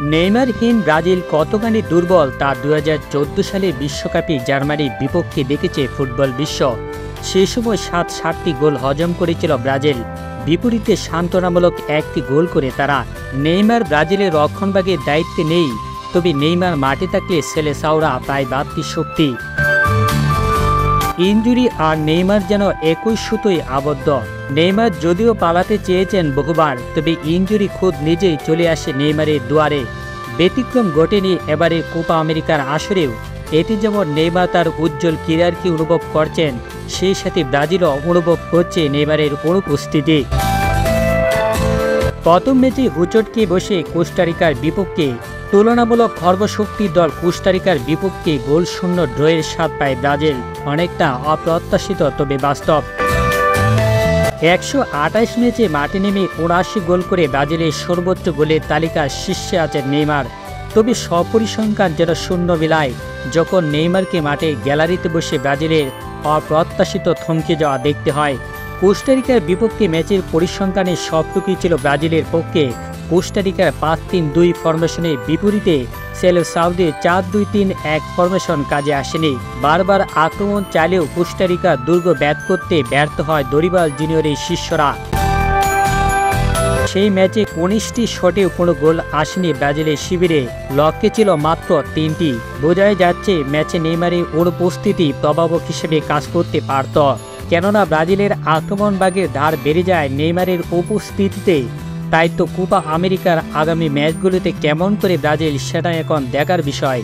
নেইমারহীন Brazil কতখানি দুর্বল তা ২০১৪ সালে বিশ্বকাপে জার্মানির বিপক্ষে দেখেছে ফুটবল বিশ্ব। সে সময় ৭টি গোল হজম করেছিল ব্রাজিল। বিপরীতে সান্ত্বনামূলক একটি গোল করে তারা। নেইমার ব্রাজিলের রক্ষণভাগের দায়িত্বে নেই, তবে নেইমার মাঠে থাকলে সেলেসাওরা প্রায় বাড়তি শক্তি। ইনজুরি আর নেইমার যেন একই সুতোয় আবদ্ধ। নেইমার যদিও পালাতে চেয়েছেন বহুবার, তবে ইনজুরি খুদ নিজেই চলে আসে নেইমারের দুয়ারে। ব্যতিক্রম ঘটেনি এবারে কোপা আমেরিকার আসরেও। এতে যেমন নেইমার তার উজ্জ্বল ক্যারিয়ারকে অনুভব করছেন, সেই সাথে ব্রাজিলও অনুভব করছে নেইমারের অনুপস্থিতি। প্রথম ম্যাচে হুচটকে বসে কোস্টারিকার বিপক্ষে। তুলনামূলক সর্বশক্তির দল কোস্টারিকার বিপক্ষে গোলশূন্য ড্রয়ের স্বাদ পায় ব্রাজিল। অনেকটা অপ্রত্যাশিত তবে বাস্তব। ১২৮ ম্যাচে মাঠে নেমে ৭৯ গোল করে ব্রাজিলের সর্বোচ্চ গোলের তালিকার শীর্ষে আছেন নেইমার। তবে সপরিসংখ্যান যেন শূন্য মিলায় যখন নেইমারকে মাঠে গ্যালারিতে বসে ব্রাজিলের অপ্রত্যাশিত থমকে যাওয়া দেখতে হয়। কোস্টারিকার বিপক্ষে ম্যাচের পরিসংখ্যানের সবটুকুই ছিল ব্রাজিলের পক্ষে। কোস্টারিকার ৫-৩-২ ফরমেশনের বিপরীতে সেলেসাওদের ৪-২-৩-১ ফরমেশন কাজে আসেনি। বারবার আক্রমণ চাইলেও কোস্টারিকা দুর্গ ব্যাট করতে ব্যর্থ হয় দরিবাল জুনিয়রের শিষ্যরা। সেই ম্যাচে ১৯টি শটেও কোনো গোল আসেনি ব্রাজিলের শিবিরে। লক্ষ্যে ছিল মাত্র ৩টি। বোঝাই যাচ্ছে ম্যাচে নেইমারের অনুপস্থিতি প্রভাবক হিসেবে কাজ করতে পারত, কেননা ব্রাজিলের আক্রমণভাগের ধার বেড়ে যায় নেইমারের উপস্থিতিতে। তাই তো কোপা আমেরিকার আগামী ম্যাচগুলোতে কেমন করে ব্রাজিল, সেটা এখন দেখার বিষয়।